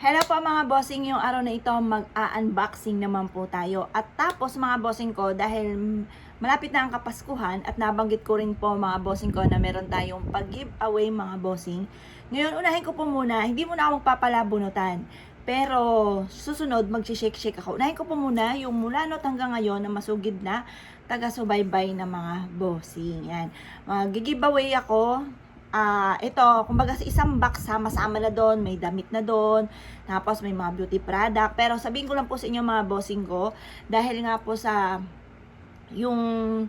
Hello po mga bossing, yung araw na ito mag-a-unboxing naman po tayo. At tapos mga bossing ko, dahil malapit na ang Kapaskuhan at nabanggit ko rin po mga bossing ko na meron tayong pag-giveaway mga bossing. Ngayon unahin ko po muna, hindi muna ako magpapalabunutan. Pero susunod mag-shake ako. Unahin ko po muna yung mula no't hanggang ngayon na masugid na taga-subaybay na mga bossing. Yan. Mag-giveaway ako. Ito, kumbaga sa isang box sama-sama na doon, may damit na doon, tapos may mga beauty product. Pero sabihin ko lang po sa inyo mga bossing ko, dahil nga po sa yung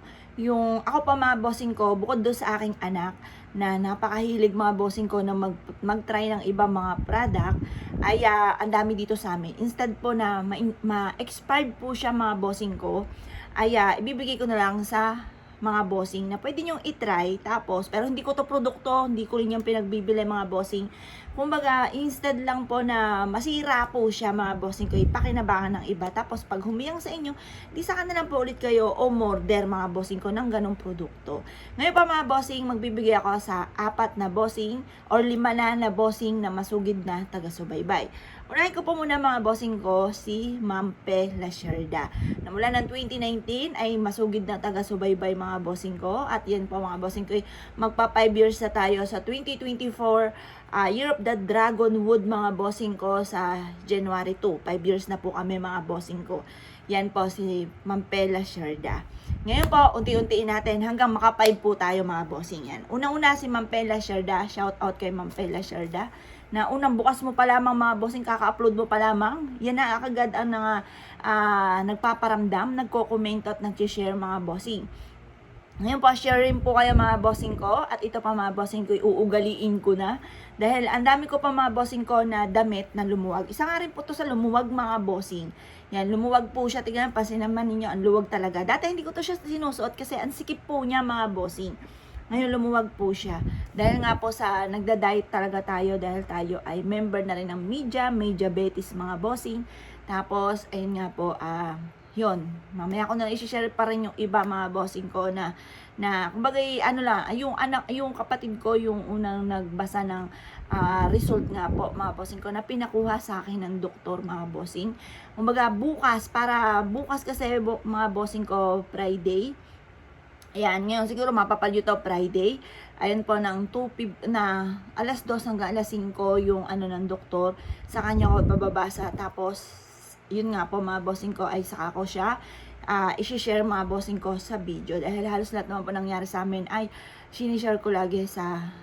ako pa mga bossing ko, bukod doon sa aking anak na napakahilig mga bossing ko na mag-try ng ibang mga product, ay ang dami dito sa amin. Instead po na ma-expired po siya mga bossing ko, ay ibibigay ko na lang sa mga bossing na pwede nyong itry, tapos pero hindi ko to produkto, hindi ko rin yung pinagbibili mga bossing. Kumbaga instead lang po na masira po siya mga bossing ko, ipakinabangan ng iba, tapos pag humiyang sa inyo, di saka na lang po ulit kayo o order mga bossing ko ng ganong produkto. Ngayon pa mga bossing, magbibigay ako sa 4 na bossing or 5 na bossing na masugid na taga-subaybay. Unahin ko po muna mga bossing ko si Ma'am Pe Lasherda, na mula ng 2019 ay masugid na taga-subaybay mga bossing ko. At yan po mga bossing ko, magpa 5 years na tayo sa 2024 Year of the Dragon Wood mga bossing ko sa January 2. 5 years na po kami mga bossing ko. Yan po si Ma'am Pe Lasherda. Ngayon po, unti-untiin natin hanggang maka 5 po tayo mga bossing yan. Unang-una si Ma'am Pe Lasherda, shout out kay Ma'am Pe Lasherda, na unang bukas mo pa lamang mga bossing, kaka-upload mo pa lamang, yan na agad ang nagpaparamdam, nagko-comment at nag-share mga bossing. Ngayon po, share rin po kayo mga bossing ko, at ito pa mga bossing ko, uugaliin ko na, dahil ang dami ko pa mga bossing ko na damit na lumuwag. Isa nga rin po to sa lumuwag mga bossing. Yan, lumuwag po siya, tignan, pansin naman ninyo, ang luwag talaga. Dati hindi ko to siya sinusuot kasi ang sikip po niya mga bossing. Ngayon lumuwag po siya. Dahil nga po sa nagda-diet talaga tayo, dahil tayo ay member na rin ng may diabetes mga bossing. Tapos, ayun nga po, yun. Mamaya ko na i-share pa rin yung iba mga bossing ko na kumbaga ano lang, yung kapatid ko yung unang nagbasa ng result nga po mga bossing ko na pinakuha sa akin ng doktor mga bossing. Kumbaga bukas kasi mga bossing ko Friday. Ayan, ngayon siguro mapapalyo to Friday. Ayan po ng 2 na alas 2 hanggang alas 5 yung ng doktor. Sa kanya ko bababasa. Tapos, yun nga po mga bossing ko ay saka ko siya i-share mga bossing ko sa video. Dahil halos lahat naman po nangyari sa amin ay sinishare ko lagi sa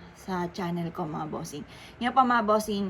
channel ko mga bossing. Ngayon po mga bossing,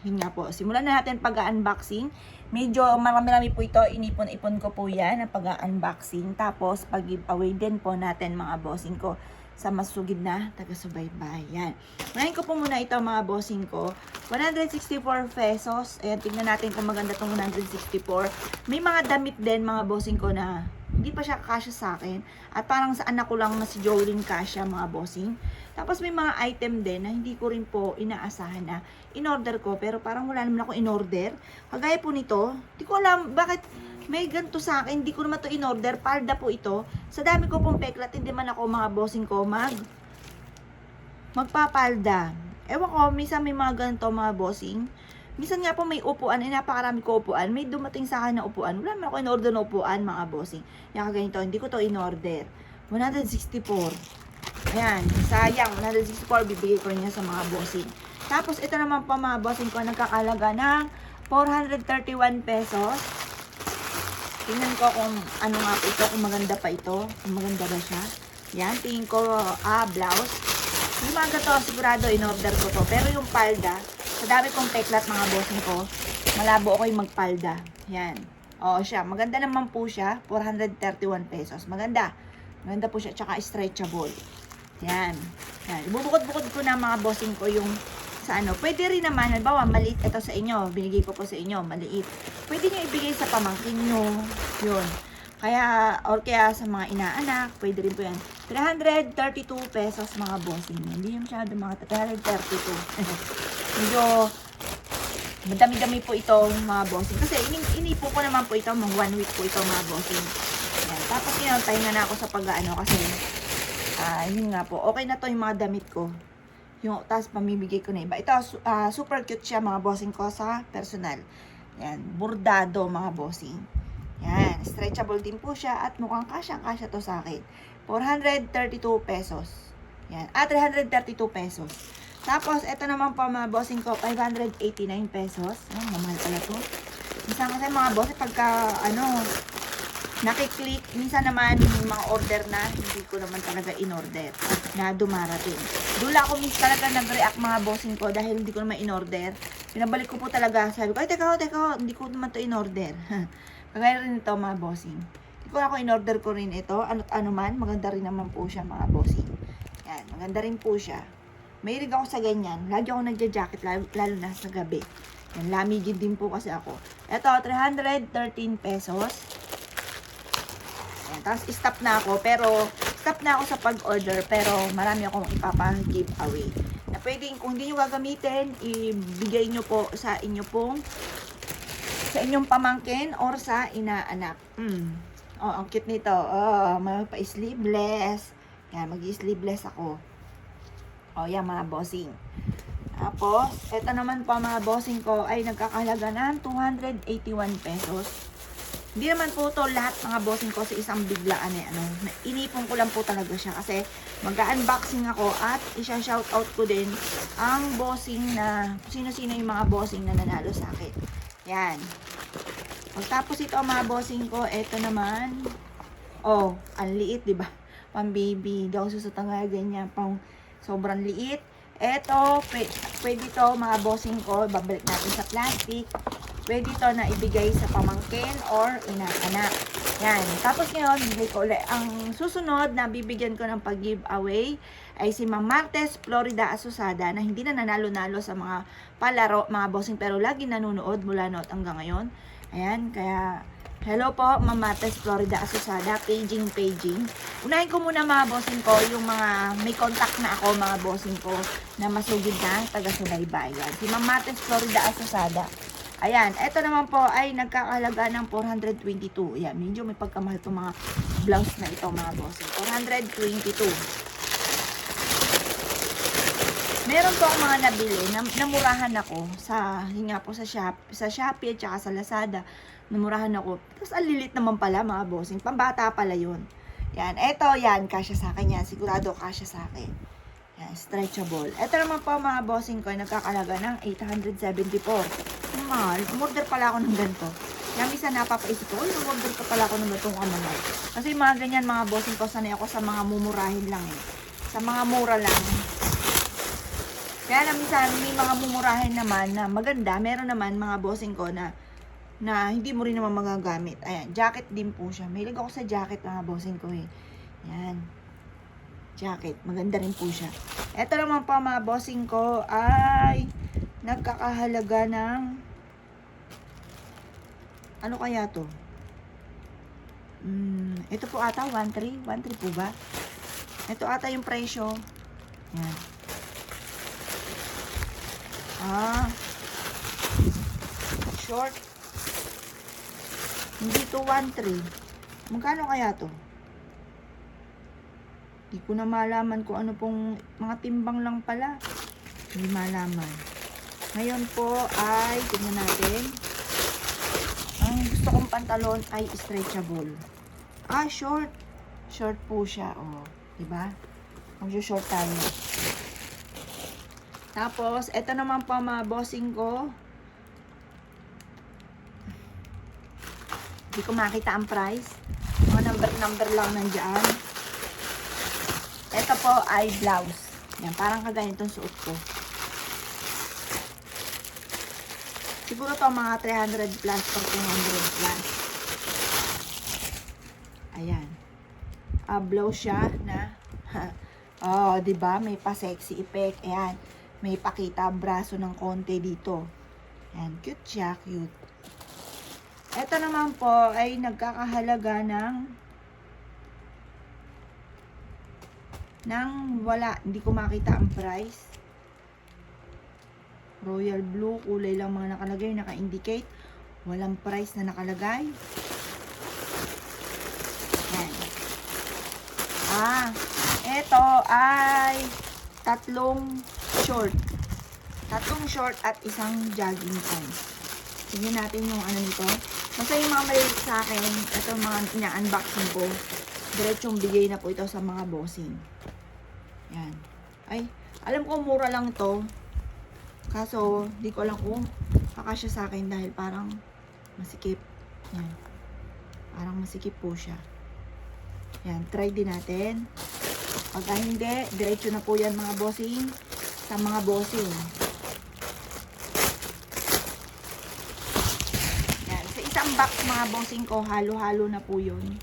yun nga po. Simulan na natin pag-unboxing. Medyo marami-rami po ito, inipon-ipon ko po yan ang pag-unboxing. Tapos pag-giveaway din po natin mga bossing ko sa masugid na taga-subaybay. Yan. Unahin ko po muna ito mga bossing ko. 164 pesos. Ayan, tingnan natin kung maganda itong 164. May mga damit din mga bossing ko na hindi pa siya kasya sa akin. At parang sa anak ko lang na si Jolene kasya mga bossing. Tapos may mga item din na hindi ko rin po inaasahan na in-order ko. Pero parang wala naman ako in-order. Kagaya po nito, hindi ko alam bakit may ganito sa akin. Hindi ko naman to in-order. Palda po ito. Sa dami ko pong peklat, hindi man ako mga bossing ko magpapalda. Ewan ko, minsan may mga ganito mga bossing. Minsan nga po may upuan, napakarami ko upuan. May dumating sa akin na upuan. Wala naman ako in-order na upuan mga bossing. Yan kaganito, hindi ko to in-order. 164. Ayan, sayang. 164, bibigay ko niya sa mga bossing. Tapos, ito naman po mga bossing ko, nagkakalaga ng 431 pesos. Tingnan ko kung ano nga po ito, kung maganda pa ito. Kung maganda ba siya. Yan, tingin ko, blouse. Yung mga to, sigurado in-order ko to. Pero yung palda, sa dami kong peklat mga bossing ko, malabo ako yung magpalda. Yan. Oo siya. Maganda naman po siya. 431 pesos. Maganda. Maganda po siya. Tsaka stretchable. Yan. Yan. Ibubukod-bukod ko na mga bossing ko yung sa pwede rin naman, halimbawa, maliit ito sa inyo. Binigay ko po sa inyo, maliit. Pwede nyo ibigay sa pamangkin nyo. Yun. Kaya sa mga inaanak, pwede rin po yan. 332 pesos mga bossing. Hindi yung masyado mga 332. Medyo madami-dami po ito mga bossing. Kasi inipo ko naman po ito, mga 1 week po ito mga bossing. Yan. Tapos tayo na ako sa pag-ano kasi yun nga po, okay na to yung mga damit ko. Tapos pamimigay ko na iba. Ito, super cute siya mga bossing ko sa personal. Yan, bordado mga bossing. Yan, stretchable din po siya at mukhang kasya to sa akin. 432 pesos. Yan, 332 pesos. Tapos, ito naman po mga bossing ko, 589 pesos. Oh, mamahal pala to. Minsan kasi mga bossing, pagka, nakiklik, minsan naman mga order na, hindi ko naman talaga in-order na dumarating. Dula ako minsan talaga nag-react mga bossing ko dahil hindi ko naman in-order. Pinabalik ko po talaga, sabi ko, ay teka, hindi ko naman to in-order. Kagaya rin ito mga bossing. Hindi ko ako in-order ko rin ito, ano man, maganda rin naman po siya mga bossing. Yan, maganda rin po siya. Mahilig ako sa ganyan, lagi ako nagja-jacket, lalo na sa gabi. Yan, lamigin din po kasi ako. Ito, 313 pesos. Tapos stop na ako sa pag-order pero marami akong ipapa-giveaway na pwedeng kung hindi nyo gagamitin ibigay nyo po sa inyong pamangkin or sa inaanak. Ang cute nito. Mag-sleeveless. Yan, mag-sleeveless ako. Yan mga bossing. Tapos ito naman po mga bossing ko ay nagkakahalaga ng 281 pesos. Hindi naman po to lahat mga bossing ko sa isang biglaan inipon ko lang po talaga siya kasi mag-unboxing ako at isa-shoutout ko din ang bossing na sino-sino yung mga bossing na nanalo sa akin. Yan. Tapos ito mga bossing ko, ito naman, ang liit, diba? Pang baby, daw susutang nga ganyan, pang sobrang liit. Ito, pwede to mga bossing ko, babalik natin sa plastic. Pwede ito na ibigay sa pamangkin or inaanak. Yan. Tapos ngayon, bigay ko ulit. Ang susunod na bibigyan ko ng pag-giveaway ay si Ma'am Martes Florida Asusada na hindi na nanalo-nalo sa mga palaro, mga bossing, pero lagi nanonood mula noon hanggang ngayon. Ayan, kaya hello po Ma'am Martes Florida Asusada, paging. Unahin ko muna mga bossing ko, yung mga may contact na ako mga bossing ko na masugid na taga-subaybayan. Si Ma'am Martes Florida Asusada. Ayan, ito naman po ay nagkakahalaga ng 422. Ayan, medyo may pagkamahal itong mga blouse na ito mga bossing. 422. Meron po akong mga nabili, namurahan ako sa Shopee at saka sa Lazada. Namurahan ako. Tapos ang lilit naman pala mga bossing. Pambata pala yun. Yan, kasya sa akin yan. Sigurado kasya sa akin. Yan, stretchable. Ito naman po mga bossing ko ay nagkakahalaga ng 874. Mahal, umorder pala ako ng ganito. Kaya minsan napapaisip ko, umorder ko pala ako ng ganitong amanay. Kasi mga ganyan mga bossing ko, sanay ako sa mga mumurahin lang Sa mga mura lang. Kaya na minsan may mga mumurahin naman na maganda. Meron naman mga bossing ko na hindi mo rin naman magagamit. Ayan, jacket din po siya. Mahilig ako sa jacket mga bossing ko Yan. Jacket, maganda rin po siya. Ito naman po mga bossing ko ay nagkakahalaga ng ano kaya to? Ito po ata 1.3 po ba? Ito ata yung presyo. Yan. Short. Hindi to 1.3. Magkano kaya to? Hindi ko na malaman kung ano pong mga timbang lang pala. Hindi malaman. Ngayon po ay tingnan natin. Ang gusto kong pantalon ay stretchable. Short. Short po siya, diba? Mag-short tayo. Tapos, ito naman po mga bossing ko. Hindi ko makita ang price. Mga number lang nandiyan. Ito po ay blouse. Yan, parang kaganitong suot ko. Siguro to mga 300 plus or 200 plus. Ayan. Blouse siya na diba? May pa-sexy effect. Ayan. May pakita braso ng konti dito. Ayan. Cute siya. Cute. Ito naman po ay nagkakahalaga wala. Hindi ko makita ang price. Royal blue, kulay lang mga nakalagay, naka-indicate. Walang price na nakalagay. Yan. Ito ay tatlong short. Tatlong short at isang jogging pants. Tingnan natin yung ano nito. Basta yung mga maliit sa akin, ito mga ina-unboxing ko. Diretsong bigay na po ito sa mga bossing. Yan. Ay, alam ko mura lang to. Kaso, di ko alam kung kakasya sa akin dahil parang masikip. Yan. Parang masikip po siya. Yan, try din natin. Pagka hindi, diretso na po yan mga bossing sa mga bossing. Yan, sa isang box mga bossing ko, halo-halo na po yun.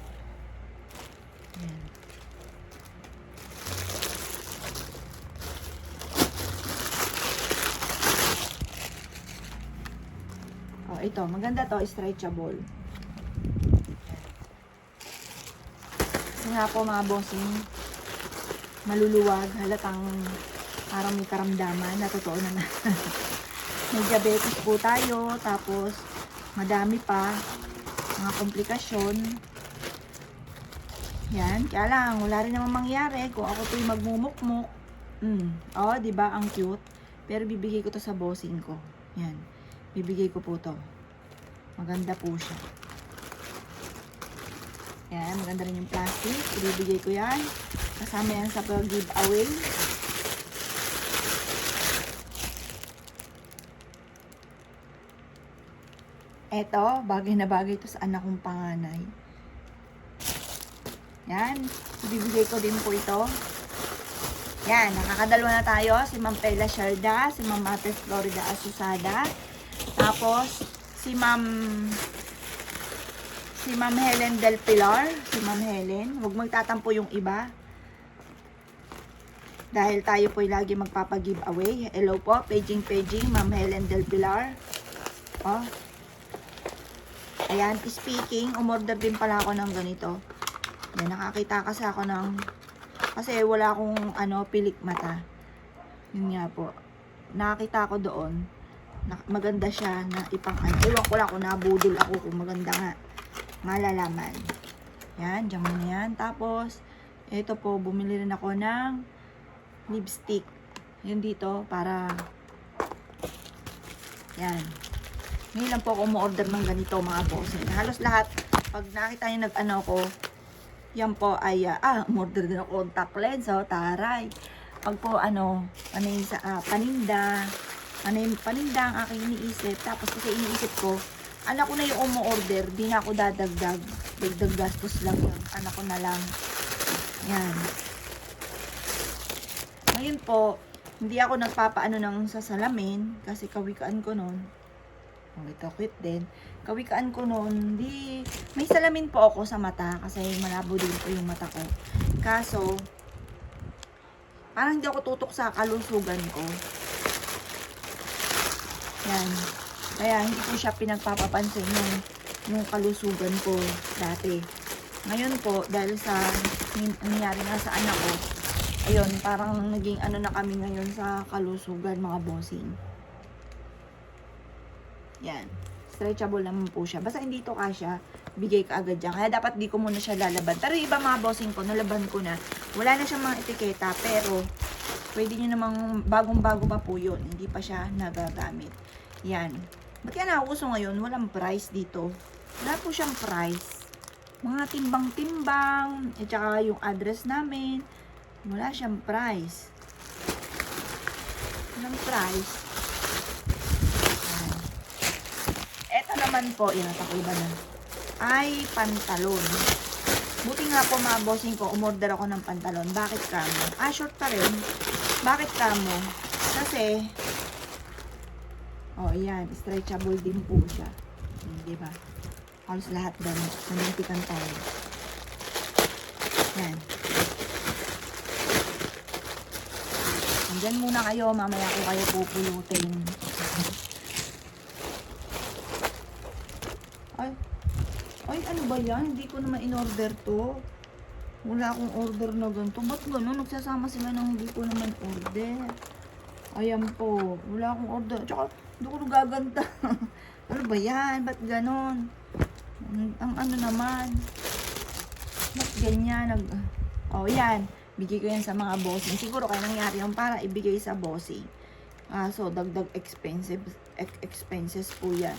Yan. Oh, ito, maganda to, stretchable. Kasi nga po mga bossing, maluluwag, halatang parang may karamdaman, na totoo na na. May diabetes po tayo, tapos madami pa mga komplikasyon. Yan, kaya lang, wala rin naman mangyari kung ako to'y magmumukmuk. Oh, di ba ang cute? Pero bibigay ko to sa bossing ko. Yan, bibigay ko po to. Maganda po siya. Yan, maganda rin yung plastic. Ibibigay ko yan. Kasama yan sa giveaway. Eto, bagay na bagay ito sa anak kong panganay. Yan, ibibigay ko din po ito. Yan, nakakadalawa na tayo. Si Ma'am Pela Sharda, si Ma'am Ate Florida Asusada. Tapos, si Ma'am Helen Del Pilar. Si Ma'am Helen. Huwag magtatampo yung iba. Dahil tayo po'y lagi magpapag-giveaway. Hello po, paging, Ma'am Helen Del Pilar. Oh. Ayan, speaking, umorder din pala ako ng ganito. Yan, nakakita kasi ako ng, kasi wala akong, pilik mata. Yun nga po. Nakakita ko doon, maganda siya na ipang, ewan ko lang kung nabudol ako kung maganda nga. Malalaman. Yan, dyan mo na yan. Tapos, ito po, bumili rin ako ng lipstick. Yun dito, para, yan. Ngayon lang po ako umorder ng ganito mga bossing. Halos lahat, pag nakita nyo nag-ano ko, yan po ay, umorder din ako contact lens, taray. Pag po, paninda, paninda ang aking iniisip. Tapos kasi iniisip ko, anak ko na yung umu-order, di na ako dadagdag. Dagdag gastos lang yun. Anak ko na lang. Yan. Ngayon po, hindi ako nagpapaano ng sasalamin kasi kawikaan ko noon. Ito, quit din. Kawikaan ko noon, may salamin po ako sa mata kasi malabo din po yung mata ko. Kaso, parang hindi ako tutok sa kalusugan ko. Yan. Kaya hindi ko siya pinagpapapansin yung kalusugan ko dati. Ngayon po, dahil sa nangyari nga sa anak ko, ayun, parang naging na kami ngayon sa kalusugan mga bossing. Yan. Stretchable naman po siya. Basta hindi ito kasya, bigay ka agad dyan. Kaya dapat di ko muna siya lalaban. Pero iba mga bossing ko, nalaban ko na. Wala na siyang mga etiketa, pero pwede nyo namang bagong-bago pa po yun. Hindi pa siya nagagamit. Yan. Ba't kaya nauso ngayon? Walang price dito. Wala po siyang price. Mga timbang-timbang. At saka yung address namin. Wala siyang price. Walang price. Naman po, yan, natakliba na, ay pantalon. Buti nga po mga bossing ko, umorder ako ng pantalon. Bakit kamo? Short pa rin. Bakit kamo? Kasi, yan, stretchable din po siya. Diba? Halos lahat damit. Namintikan tayo. Yan. Andyan muna kayo, mamaya ko kayo pupulutin. Ay, ano ba yan? Hindi ko naman in-order to. Wala akong order na ganito. Ba't gano'n? Nagsasama sila ng hindi ko naman order. Ayan po. Wala akong order. Tsaka, hindi ko nagaganda. Ano ba yan? Ba't gano'n? Ang ano naman? Ba't ganyan? Yan. Bigay ko yan sa mga bossing. Siguro kaya nangyari yung para ibigay sa bossing. So, dagdag expenses po yan.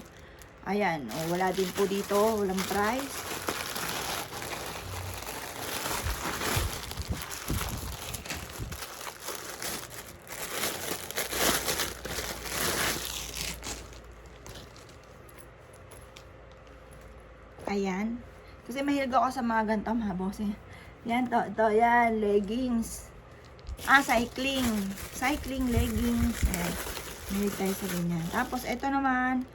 Ayan, wala din po dito. Walang price. Ayan. Kasi mahilig ako sa mga ganito, mga bossing. Yan, yan, leggings. Cycling. Cycling leggings. Ayan. Mahilig tayo sa ganyan. Tapos, ito naman,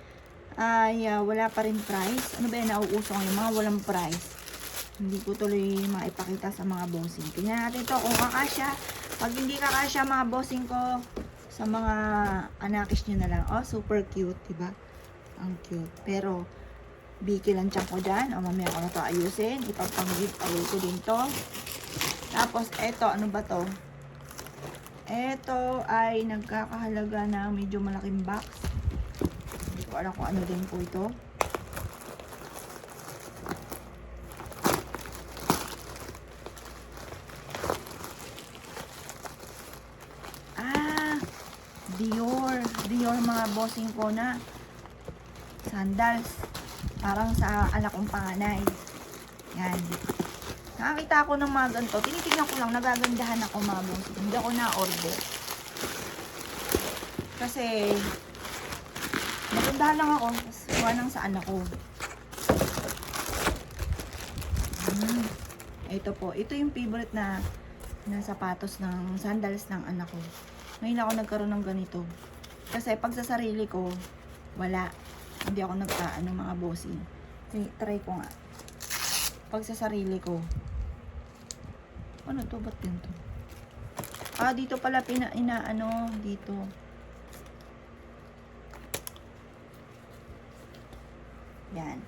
ay wala pa rin price. Ano ba yan, nauuso yung mga walang price. Hindi ko tuloy maipakita sa mga bossing. Tingnan natin ito kung kakasya. Pag hindi kakasya, mga bossing ko, sa mga anakis nyo na lang. Super cute, diba? Ang cute. Pero, biki lang tiyan ko dyan. Mamaya ko na ito ayusin. Ipapang-giveaway ko din to. Tapos, eto, ano ba to? Eto ay nagkakahalaga ng medyo malaking box. Hindi ko alam kung ano din po ito. Dior mga bossing ko na sandals. Parang sa anak kong panganay. Yan. Nakakita ako ng mga ganito. Tinitignan ko lang, nagagandahan ako mga bossing. Hindi ako na-order. Kasi, nagandahan lang ako. Gawa nang sa anak ko. Ito po. Ito yung favorite na sapatos ng sandals ng anak ko. Ngayon ako nagkaroon ng ganito. Kasi pag sa sarili ko, wala. Hindi ako nagkaano mga bossing. Try ko nga. Pag sa sarili ko. Ano to? Ba't ganito? Dito pala inaano dito. Yan.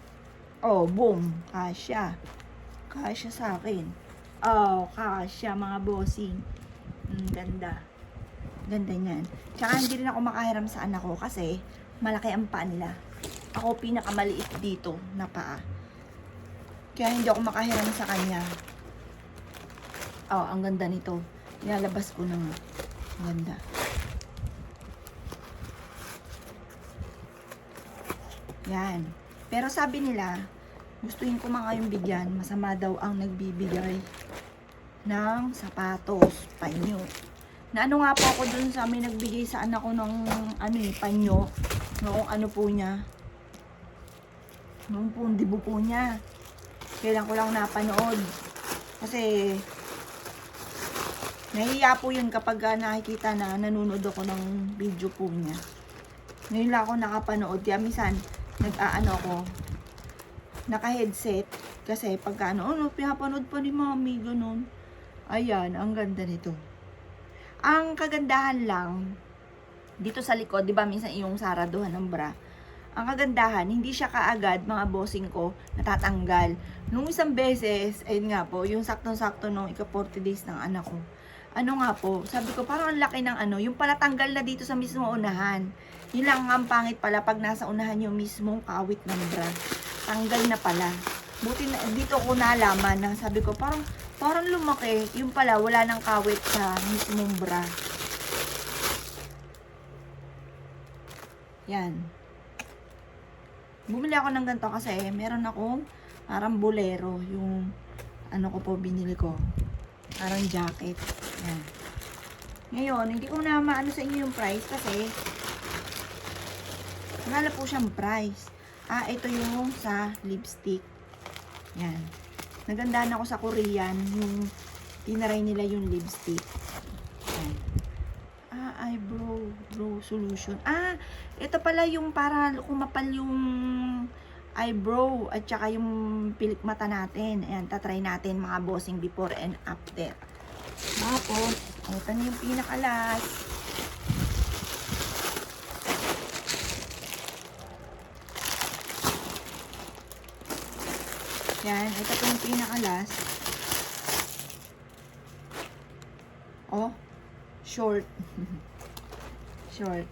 Boom. Kasya. Kasya sa akin. Kasya mga bossing. Ganda. Ganda niyan. Tsaka hindi rin ako makahiram sa anak ko kasi malaki ang paa nila. Ako pinakamaliit dito na paa. Kaya hindi ako makahiram sa kanya. Ang ganda nito. Nilalabas ko na nga. Ganda. Yan. Pero sabi nila, gustuhin ko mga yung bigyan. Masama daw ang nagbibigay ng sapatos, panyo. Na ano nga po ako dun sa may nagbigay sa anak ko ng panyo. Noong ano po niya. Noong pundibo po niya. Kailan ko lang napanood. Kasi nahiya po yun kapag nakikita na nanonood ako ng video po niya. Ngayon lang ako nakapanood. Kaya minsan nag-aano ko. Naka-headset. Kasi pagka pinapanood pa ni mami. Ganun. Ayan, ang ganda nito. Ang kagandahan lang, dito sa likod, di ba minsan yung saraduhan ng bra, ang kagandahan, hindi siya kaagad, mga bossing ko, natatanggal. Nung isang beses, ayun nga po, yung saktong-sakto nung ika-40 days ng anak ko, ano nga po, sabi ko, parang ang laki ng yung pala tanggal na dito sa mismo unahan. Yun lang ang pangit pala pag nasa unahan yung mismong kawit ng bra. Tanggal na pala. Buti na, dito ko nalaman na sabi ko, parang lumaki. Yung pala, wala nang kawit sa mismong bra. Yan. Bumili ako ng ganito kasi meron akong parang bolero. Yung ano ko po binili ko. Parang jacket. Yan. Ngayon, hindi ko na maano sa inyo yung price kasi wala po siyang price. Ito yung sa lipstick. Yan. Nagandahan ako sa Korean, yung tinaray nila yung lipstick. Yan. Eyebrow solution. Ito pala yung para kumapal yung eyebrow at saka yung pilik mata natin. Ayan, tatry natin mga bossing before and after. Tapos, ito na yung pinaka-last. Yan, ito po yung pinaka-last. Short. Short.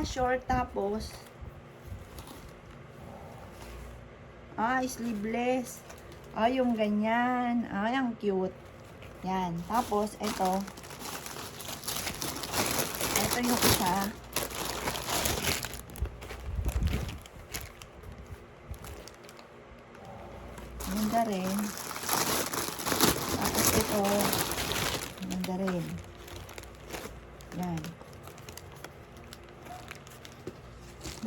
Short tapos. Sleeveless. Yung ganyan. Ang cute. Yan. Tapos, ito yung isa. Ganda rin. Tapos ito, ganda rin. Yan.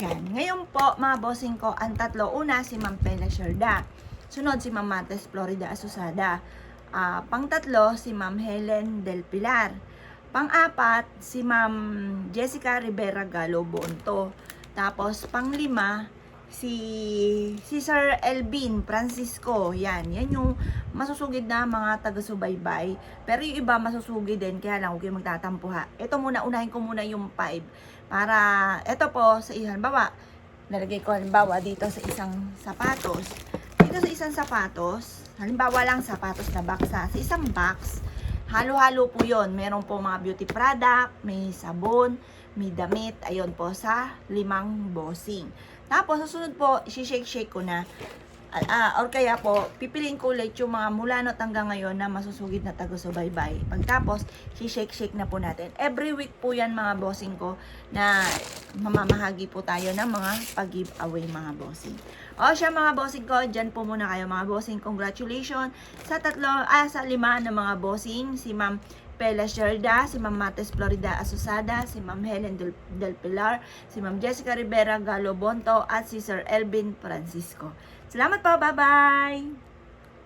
Yan. Ngayon po, mga bossing ko, ang tatlo. Una, si Ma'am Pela Sherda. Sunod, si Ma'am Mates Florida Asusada. Pang-tatlo, si Ma'am Helen Del Pilar. Pang-apat, si Ma'am Jessica Rivera Galo Bonto. Tapos, pang-lima, si Sir Elvin Francisco. Yan yung masusugid na mga taga-subaybay. Pero yung iba masusugid din, kaya lang huwag kayong magtatampo ha. Ito muna, unahin ko muna yung 5. Para, ito po, sa halimbawa, nalagay ko halimbawa dito sa isang sapatos. Dito sa isang sapatos, halimbawa lang sapatos na baksa. Sa isang box, halo-halo po yon. Meron po mga beauty product, may sabon, may damit. Ayun po sa 5 bossing. Tapos, susunod po, shake ko na. Or kaya po, pipiliin ko ulit yung mga mulanot hanggang ngayon na masusugid na taga-subaybay. Pagtapos, shake na po natin. Every week po yan mga bossing ko na mamamahagi po tayo ng mga pag-giveaway mga bossing. O siya mga bossing ko, dyan po muna kayo mga bossing. Congratulations sa 5 na mga bossing. Si Ma'am Pela Sherda, si Ma'am Mates Florida Asusada, si Ma'am Helen Del Pilar, si Ma'am Jessica Rivera Galo Bonto, at si Sir Elvin Francisco. Salamat po, bye-bye!